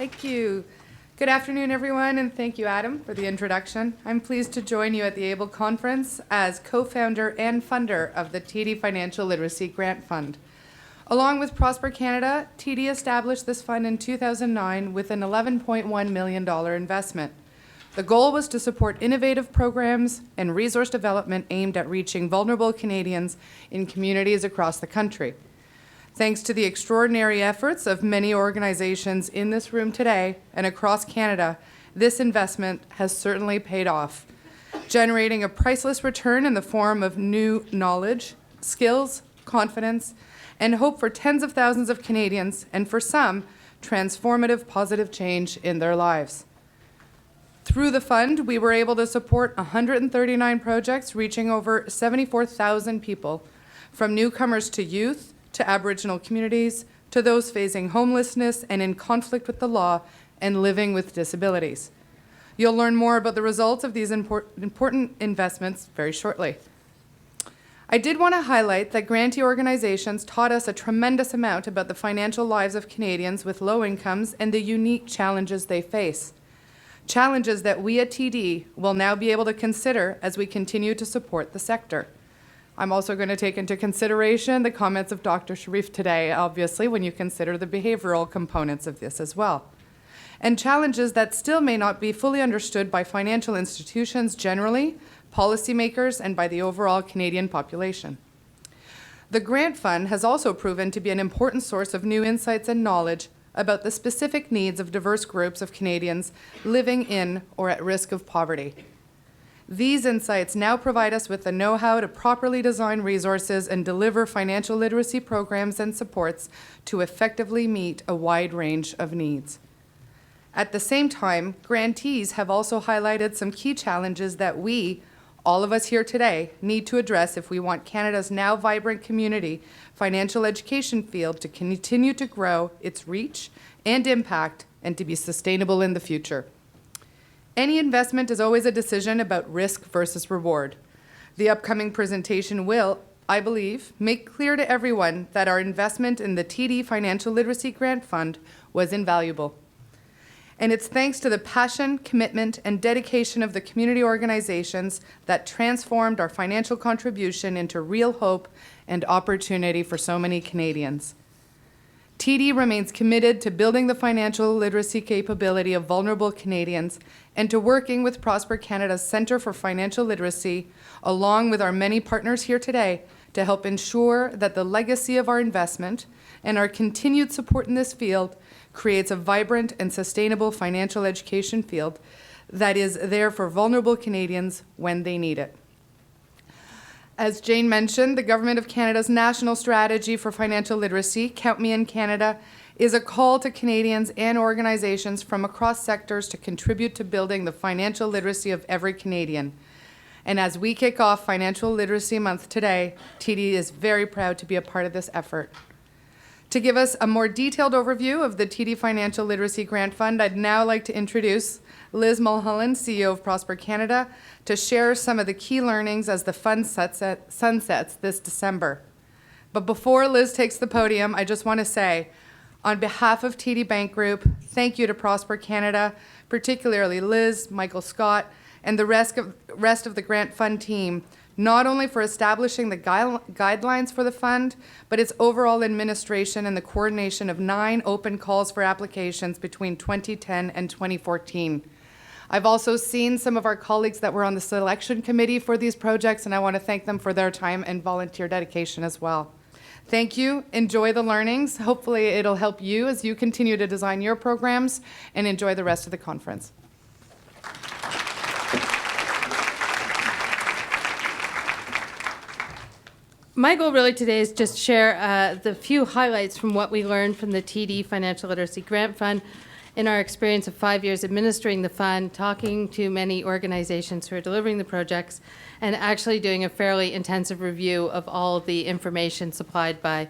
Thank you. Good afternoon, everyone, and thank you, Adam, for the introduction. I'm pleased to join you at the ABLE Conference as co-founder and funder of the TD Financial Literacy Grant Fund. Along with Prosper Canada, TD established this fund in 2009 with an $11.1 million investment. The goal was to support innovative programs and resource development aimed at reaching vulnerable Canadians in communities across the country. Thanks to the extraordinary efforts of many organizations in this room today and across Canada, this investment has certainly paid off, generating a priceless return in the form of new knowledge, skills, confidence, and hope for tens of thousands of Canadians, and for some, transformative positive change in their lives. Through the fund, we were able to support 139 projects reaching over 74,000 people, from newcomers to youth, to Aboriginal communities, to those facing homelessness and in conflict with the law and living with disabilities. You'll learn more about the results of these important investments very shortly. I did want to highlight that grantee organizations taught us a tremendous amount about the financial lives of Canadians with low incomes and the unique challenges they face. Challenges that we at TD will now be able to consider as we continue to support the sector. I'm also going to take into consideration the comments of Dr. Sharif today, obviously, when you consider the behavioral components of this as well. And challenges that still may not be fully understood by financial institutions generally, policymakers, and by the overall Canadian population. The Grant Fund has also proven to be an important source of new insights and knowledge about the specific needs of diverse groups of Canadians living in or at risk of poverty. These insights now provide us with the know-how to properly design resources and deliver financial literacy programs and supports to effectively meet a wide range of needs. At the same time, grantees have also highlighted some key challenges that we, all of us here today, need to address if we want Canada's now vibrant community financial education field to continue to grow its reach and impact and to be sustainable in the future. Any investment is always a decision about risk versus reward. The upcoming presentation will, I believe, make clear to everyone that our investment in the TD Financial Literacy Grant Fund was invaluable. And it's thanks to the passion, commitment, and dedication of the community organizations that transformed our financial contribution into real hope and opportunity for so many Canadians. TD remains committed to building the financial literacy capability of vulnerable Canadians and to working with Prosper Canada's Centre for Financial Literacy, along with our many partners here today, to help ensure that the legacy of our investment and our continued support in this field creates a vibrant and sustainable financial education field that is there for vulnerable Canadians when they need it. As Jane mentioned, the Government of Canada's National Strategy for Financial Literacy, Count Me in Canada, is a call to Canadians and organizations from across sectors to contribute to building the financial literacy of every Canadian. And as we kick off Financial Literacy Month today, TD is very proud to be a part of this effort. To give us a more detailed overview of the TD Financial Literacy Grant Fund, I'd now like to introduce Liz Mulholland, CEO of Prosper Canada, to share some of the key learnings as the fund sunsets this December. But before Liz takes the podium, I just want to say, on behalf of TD Bank Group, thank you to Prosper Canada, particularly Liz, Michael Scott, and the rest of the Grant Fund team, not only for establishing the guidelines for the fund, but its overall administration and the coordination of 9 open calls for applications between 2010 and 2014. I've also seen some of our colleagues that were on the selection committee for these projects, and I want to thank them for their time and volunteer dedication as well. Thank you. Enjoy the learnings. Hopefully it'll help you as you continue to design your programs, and enjoy the rest of the conference. My goal really today is just share the few highlights from what we learned from the TD Financial Literacy Grant Fund in our experience of 5 years administering the fund, talking to many organizations who are delivering the projects, and actually doing a fairly intensive review of all of the information supplied by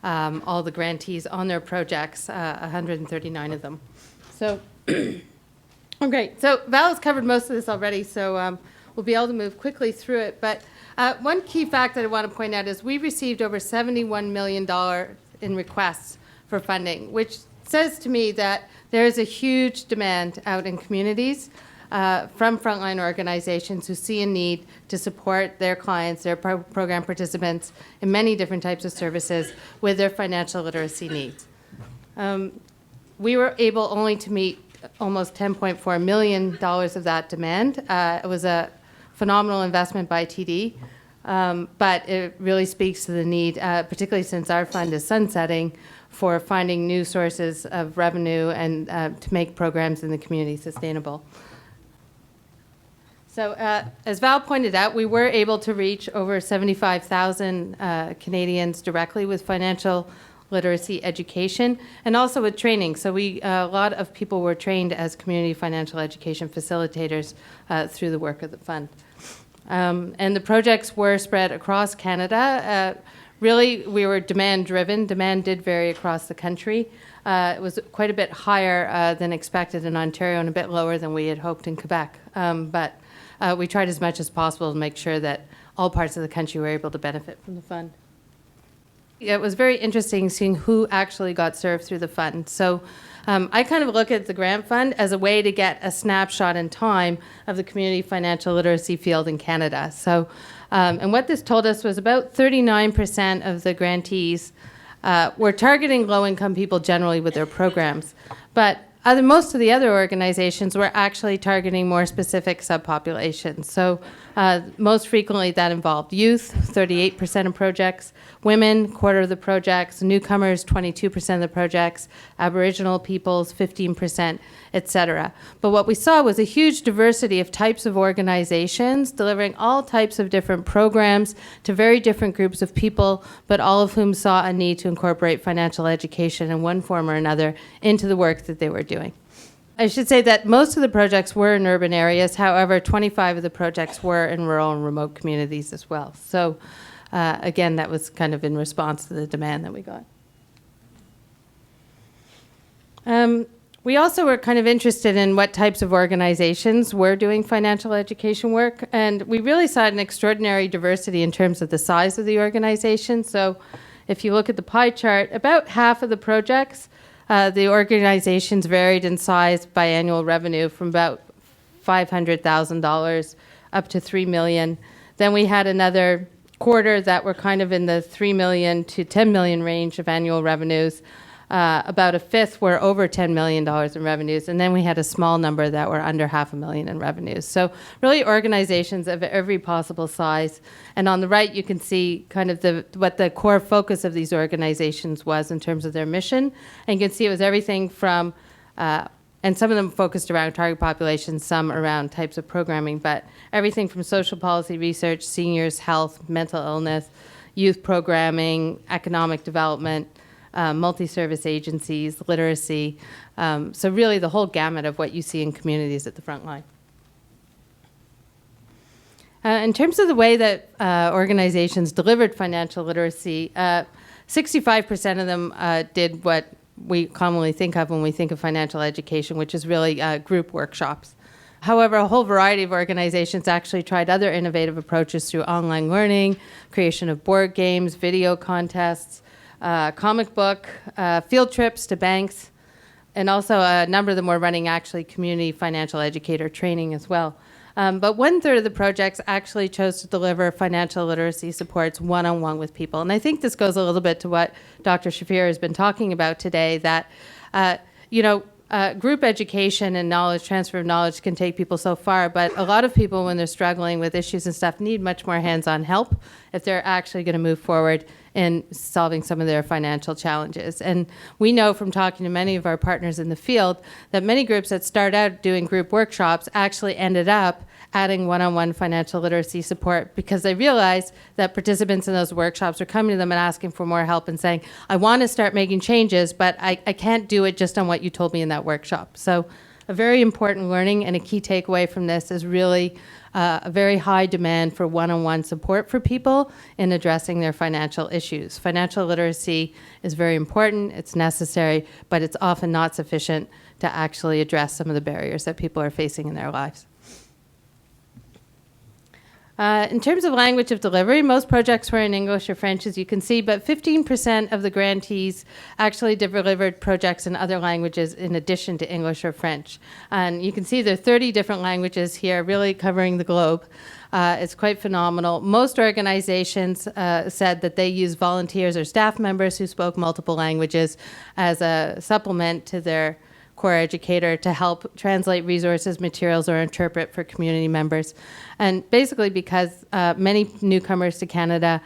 all the grantees on their projects, 139 of them. So, great. So Val has covered most of this already, so we'll be able to move quickly through it. But one key fact that I want to point out is we received over $71 million in requests for funding, which says to me that there is a huge demand out in communities from frontline organizations who see a need to support their clients, their program participants in many different types of services with their financial literacy needs. We were able only to meet almost $10.4 million of that demand. It was a phenomenal investment by TD, but it really speaks to the need, particularly since our fund is sunsetting, for finding new sources of revenue and to make programs in the community sustainable. So as Val pointed out, we were able to reach over 75,000 Canadians directly with financial literacy education and also with training. So a lot of people were trained as community financial education facilitators through the work of the fund. And the projects were spread across Canada. Really, we were demand-driven. Demand did vary across the country. It was quite a bit higher than expected in Ontario and a bit lower than we had hoped in Quebec. But we tried as much as possible to make sure that all parts of the country were able to benefit from the fund. It was very interesting seeing who actually got served through the fund. So I kind of look at the grant fund as a way to get a snapshot in time of the community financial literacy field in Canada. So, and what this told us was about 39% of the grantees were targeting low-income people generally with their programs. But most of the other organizations were actually targeting more specific subpopulations. So most frequently that involved youth, 38% of projects, women, quarter of the projects, newcomers, 22% of the projects, Aboriginal peoples, 15%, et cetera. But what we saw was a huge diversity of types of organizations delivering all types of different programs to very different groups of people, but all of whom saw a need to incorporate financial education in one form or another into the work that they were doing. I should say that most of the projects were in urban areas. However, 25 of the projects were in rural and remote communities as well. So again, that was kind of in response to the demand that we got. We also were kind of interested in what types of organizations were doing financial education work, and we really saw an extraordinary diversity in terms of the size of the organization. So if you look at the pie chart, about half of the projects, the organizations varied in size by annual revenue from about $500,000 up to $3 million. Then we had another quarter that were kind of in the $3 million to $10 million range of annual revenues. About a fifth were over $10 million in revenues, and then we had a small number that were under $500,000 in revenues. So really organizations of every possible size. And on the right, you can see kind of what the core focus of these organizations was in terms of their mission. And you can see it was everything from, and some of them focused around target populations, some around types of programming, but everything from social policy research, seniors, health, mental illness, youth programming, economic development, multi-service agencies, literacy. So really the whole gamut of what you see in communities at the front line. In terms of the way that organizations delivered financial literacy, 65% of them did what we commonly think of when we think of financial education, which is really group workshops. However, a whole variety of organizations actually tried other innovative approaches through online learning, creation of board games, video contests, comic book, field trips to banks, and also a number of them were running actually community financial educator training as well. But 1/3 of the projects actually chose to deliver financial literacy supports one-on-one with people. And I think this goes a little bit to what Dr. Shafir has been talking about today, that, group education and knowledge, transfer of knowledge can take people so far, but a lot of people when they're struggling with issues and stuff need much more hands-on help if they're actually going to move forward in solving some of their financial challenges. And we know from talking to many of our partners in the field that many groups that start out doing group workshops actually ended up adding one-on-one financial literacy support because they realized that participants in those workshops are coming to them and asking for more help and saying, I want to start making changes, but I can't do it just on what you told me in that workshop. So a very important learning and a key takeaway from this is really a very high demand for one-on-one support for people in addressing their financial issues. Financial literacy is very important, it's necessary, but it's often not sufficient to actually address some of the barriers that people are facing in their lives. In terms of language of delivery, most projects were in English or French, as you can see, but 15% of the grantees actually delivered projects in other languages in addition to English or French. And you can see there are 30 different languages here, really covering the globe. It's quite phenomenal. Most organizations said that they use volunteers or staff members who spoke multiple languages as a supplement to their core educator to help translate resources, materials, or interpret for community members. And basically because many newcomers to Canada,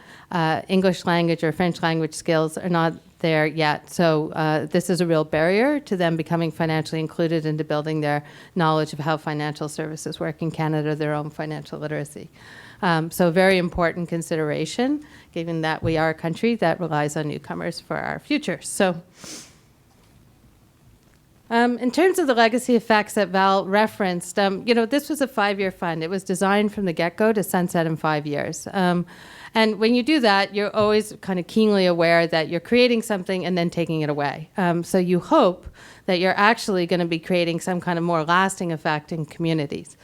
English language or French language skills are not there yet. So this is a real barrier to them becoming financially included into building their knowledge of how financial services work in Canada, their own financial literacy. So very important consideration, given that we are a country that relies on newcomers for our future. So. In terms of the legacy effects that Val referenced, this was a 5-year fund. It was designed from the get-go to sunset in 5 years. And when you do that, you're always kind of keenly aware that you're creating something and then taking it away. So you hope that you're actually going to be creating some kind of more lasting effect in communities.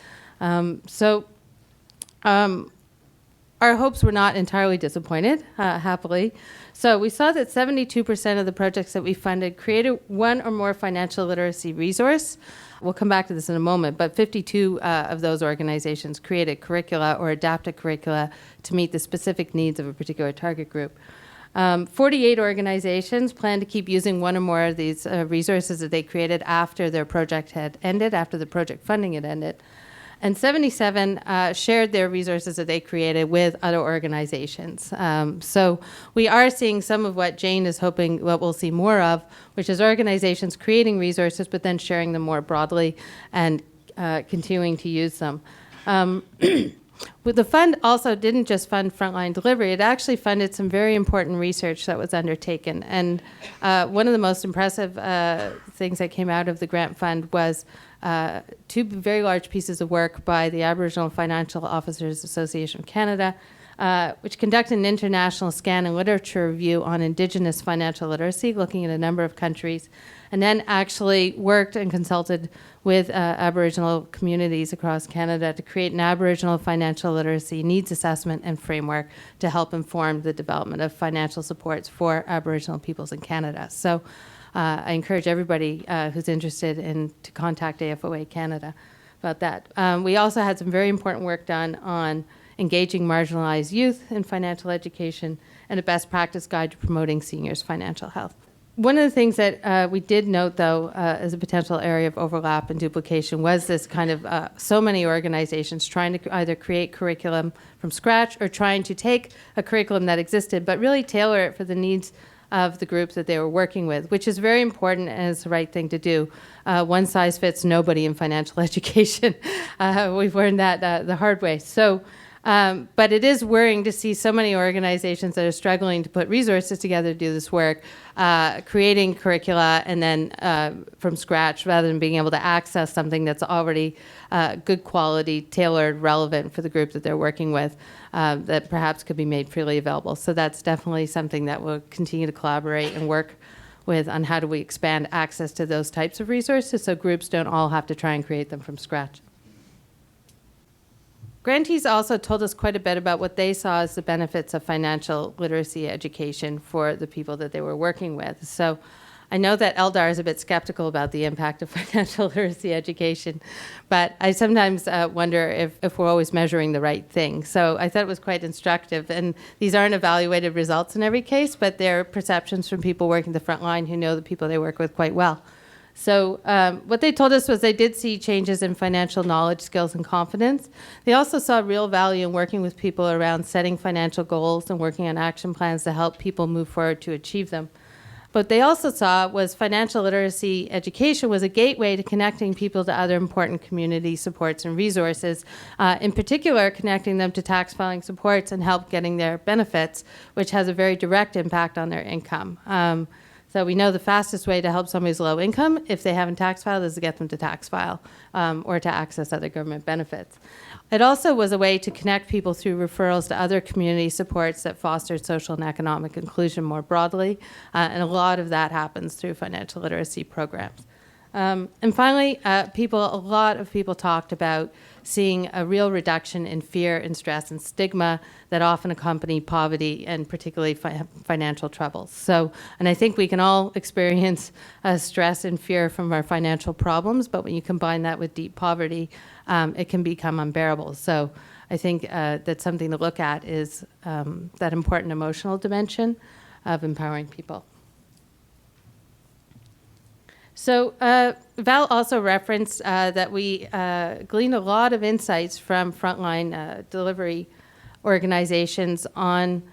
Our hopes were not entirely disappointed, happily. So we saw that 72% of the projects that we funded created one or more financial literacy resource. We'll come back to this in a moment, but 52 of those organizations created curricula or adapted curricula to meet the specific needs of a particular target group. 48 organizations plan to keep using one or more of these resources that they created after their project had ended, after the project funding had ended. And 77 shared their resources that they created with other organizations. So we are seeing some of what Jane is hoping what we'll see more of, which is organizations creating resources but then sharing them more broadly and continuing to use them. The fund also didn't just fund frontline delivery. It actually funded some very important research that was undertaken. And one of the most impressive things that came out of the grant fund was 2 very large pieces of work by the Aboriginal Financial Officers Association of Canada, which conducted an international scan and literature review on Indigenous financial literacy, looking at a number of countries, and then actually worked and consulted with Aboriginal communities across Canada to create an Aboriginal financial literacy needs assessment and framework to help inform the development of financial supports for Aboriginal peoples in Canada. So I encourage everybody who's interested to contact AFOA Canada about that. We also had some very important work done on engaging marginalized youth in financial education and a best practice guide to promoting seniors' financial health. One of the things that we did note, though, as a potential area of overlap and duplication was this kind of so many organizations trying to either create curriculum from scratch or trying to take a curriculum that existed but really tailor it for the needs of the groups that they were working with, which is very important and is the right thing to do. One size fits nobody in financial education. We've learned that the hard way. So, but it is worrying to see so many organizations that are struggling to put resources together to do this work, creating curricula and then from scratch rather than being able to access something that's already good quality, tailored, relevant for the group that they're working with. That perhaps could be made freely available. So that's definitely something that we'll continue to collaborate and work with on how do we expand access to those types of resources so groups don't all have to try and create them from scratch. Grantees also told us quite a bit about what they saw as the benefits of financial literacy education for the people that they were working with. So I know that Eldar is a bit skeptical about the impact of financial literacy education, but I sometimes wonder if we're always measuring the right thing. So I thought it was quite instructive. And these aren't evaluated results in every case, but they're perceptions from people working the front line who know the people they work with quite well. So what they told us was they did see changes in financial knowledge, skills, and confidence. They also saw real value in working with people around setting financial goals and working on action plans to help people move forward to achieve them. What they also saw was financial literacy education was a gateway to connecting people to other important community supports and resources, in particular connecting them to tax filing supports and help getting their benefits, which has a very direct impact on their income. So we know the fastest way to help somebody who's low income, if they haven't tax filed, is to get them to tax file or to access other government benefits. It also was a way to connect people through referrals to other community supports that fostered social and economic inclusion more broadly, and a lot of that happens through financial literacy programs. And finally, a lot of people talked about seeing a real reduction in fear and stress and stigma that often accompany poverty and particularly financial troubles. So, and I think we can all experience stress and fear from our financial problems, but when you combine that with deep poverty, it can become unbearable. So I think that's something to look at is that important emotional dimension of empowering people. So Val also referenced that we gleaned a lot of insights from frontline delivery organizations on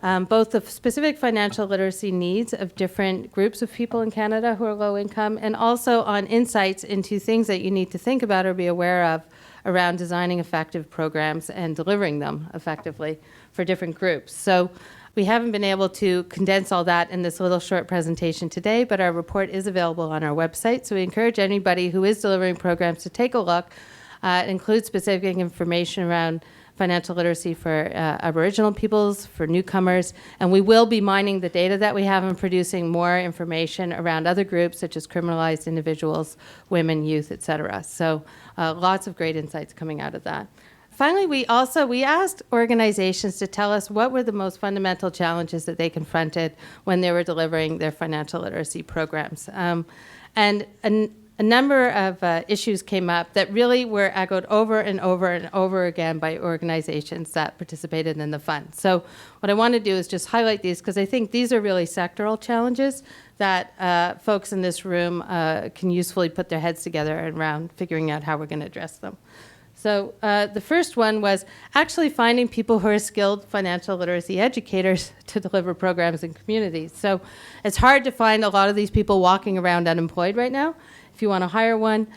both the specific financial literacy needs of different groups of people in Canada who are low income, and also on insights into things that you need to think about or be aware of around designing effective programs and delivering them effectively for different groups. So we haven't been able to condense all that in this little short presentation today, but our report is available on our website. So we encourage anybody who is delivering programs to take a look. It includes specific information around financial literacy for Aboriginal peoples, for newcomers, and we will be mining the data that we have and producing more information around other groups such as criminalized individuals, women, youth, et cetera. So lots of great insights coming out of that. Finally, we asked organizations to tell us what were the most fundamental challenges that they confronted when they were delivering their financial literacy programs. And a number of issues came up that really were echoed over and over and over again by organizations that participated in the fund. So what I want to do is just highlight these because I think these are really sectoral challenges that folks in this room can usefully put their heads together around figuring out how we're going to address them. So the first one was actually finding people who are skilled financial literacy educators to deliver programs in communities. So it's hard to find a lot of these people walking around unemployed right now. If you want to hire one,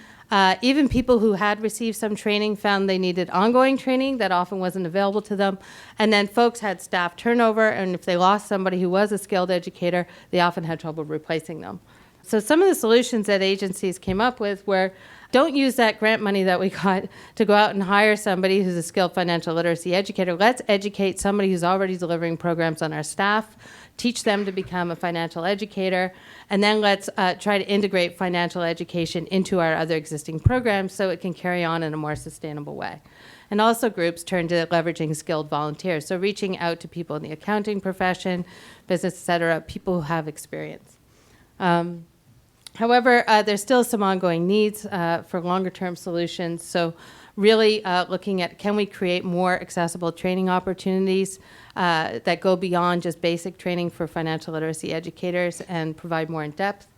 even people who had received some training found they needed ongoing training that often wasn't available to them. And then folks had staff turnover, and if they lost somebody who was a skilled educator, they often had trouble replacing them. So some of the solutions that agencies came up with were don't use that grant money that we got to go out and hire somebody who's a skilled financial literacy educator. Let's educate somebody who's already delivering programs on our staff, teach them to become a financial educator, and then let's try to integrate financial education into our other existing programs so it can carry on in a more sustainable way. And also groups turn to leveraging skilled volunteers, so reaching out to people in the accounting profession, business, et cetera, people who have experience. However, there's still some ongoing needs for longer-term solutions. So really looking at can we create more accessible training opportunities that go beyond just basic training for financial literacy educators and provide more in-depth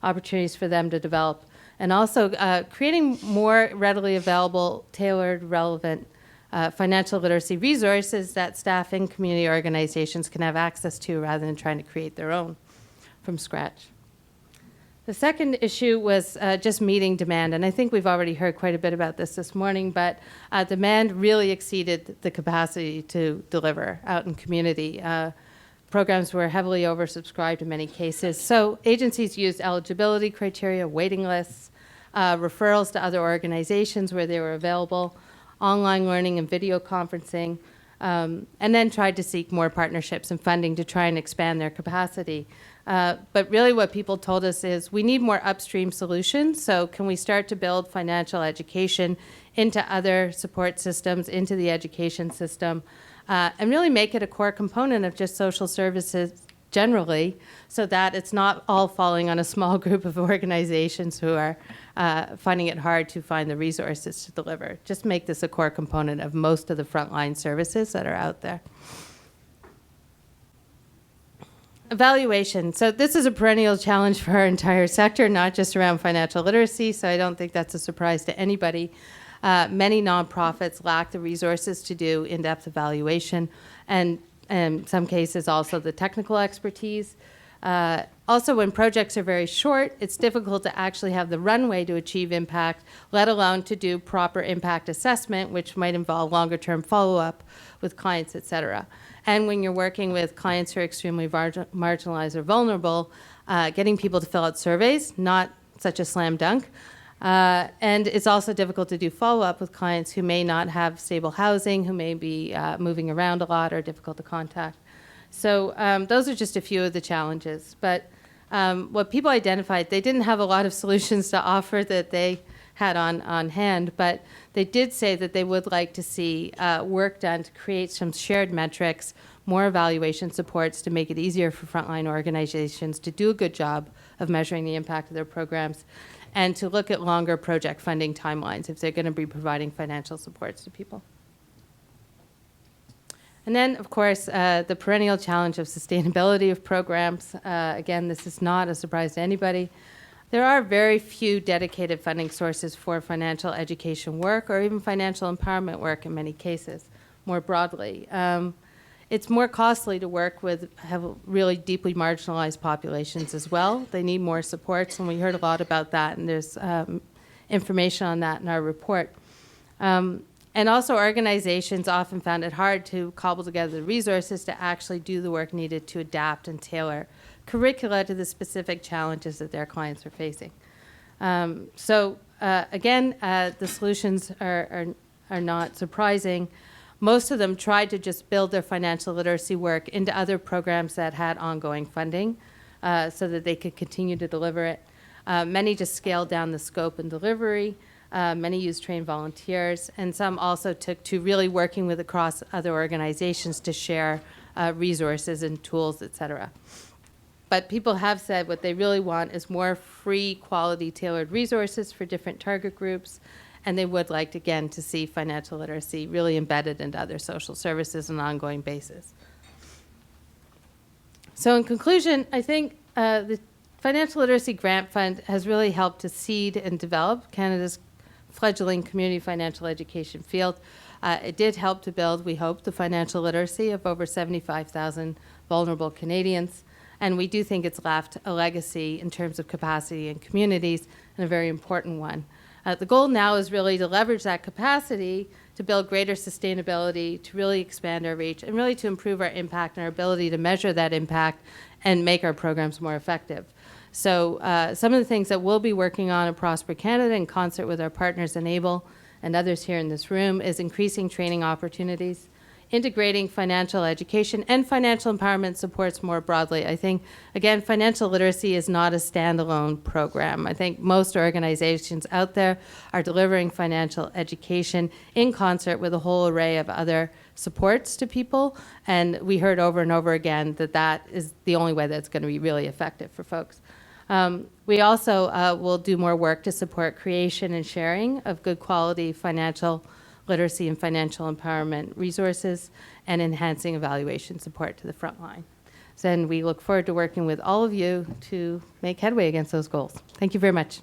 opportunities for them to develop. And also creating more readily available, tailored, relevant financial literacy resources that staff in community organizations can have access to rather than trying to create their own from scratch. The second issue was just meeting demand, and I think we've already heard quite a bit about this morning, but demand really exceeded the capacity to deliver out in community. Programs were heavily oversubscribed in many cases, so agencies used eligibility criteria, waiting lists, referrals to other organizations where they were available, online learning and video conferencing, and then tried to seek more partnerships and funding to try and expand their capacity. But really what people told us is we need more upstream solutions. So can we start to build financial education into other support systems, into the education system, and really make it a core component of just social services generally so that it's not all falling on a small group of organizations who are finding it hard to find the resources to deliver. Just make this a core component of most of the frontline services that are out there. Evaluation. So this is a perennial challenge for our entire sector, not just around financial literacy, so I don't think that's a surprise to anybody. Many nonprofits lack the resources to do in-depth evaluation, and in some cases also the technical expertise. Also, when projects are very short, it's difficult to actually have the runway to achieve impact, let alone to do proper impact assessment, which might involve longer-term follow-up with clients, et cetera. And when you're working with clients who are extremely marginalized or vulnerable, getting people to fill out surveys, not such a slam dunk. And it's also difficult to do follow-up with clients who may not have stable housing, who may be moving around a lot or difficult to contact. So those are just a few of the challenges. But what people identified, they didn't have a lot of solutions to offer that they had on hand, but they did say that they would like to see work done to create some shared metrics, more evaluation supports to make it easier for frontline organizations to do a good job of measuring the impact of their programs, and to look at longer project funding timelines if they're going to be providing financial supports to people. And then, of course, the perennial challenge of sustainability of programs. Again, this is not a surprise to anybody. There are very few dedicated funding sources for financial education work or even financial empowerment work in many cases, more broadly. It's more costly to work with really deeply marginalized populations as well. They need more supports, and we heard a lot about that, and there's information on that in our report. And also, organizations often found it hard to cobble together the resources to actually do the work needed to adapt and tailor curricula to the specific challenges that their clients are facing. Again, the solutions are not surprising. Most of them tried to just build their financial literacy work into other programs that had ongoing funding so that they could continue to deliver it. Many just scaled down the scope and delivery. Many used trained volunteers, and some also took to really working with across other organizations to share resources and tools, et cetera. But people have said what they really want is more free, quality, tailored resources for different target groups, and they would like, again, to see financial literacy really embedded into other social services on an ongoing basis. So in conclusion, I think the Financial Literacy Grant Fund has really helped to seed and develop Canada's fledgling community financial education field. It did help to build, we hope, the financial literacy of over 75,000 vulnerable Canadians. And we do think it's left a legacy in terms of capacity in communities, and a very important one. The goal now is really to leverage that capacity to build greater sustainability, to really expand our reach, and really to improve our impact and our ability to measure that impact and make our programs more effective. So some of the things that we'll be working on at Prosper Canada in concert with our partners Enable and others here in this room is increasing training opportunities, integrating financial education and financial empowerment supports more broadly. I think, again, financial literacy is not a standalone program. I think most organizations out there are delivering financial education in concert with a whole array of other supports to people, and we heard over and over again that that is the only way that's going to be really effective for folks. We also will do more work to support creation and sharing of good quality financial literacy and financial empowerment resources, and enhancing evaluation support to the front line. So, and we look forward to working with all of you to make headway against those goals. Thank you very much.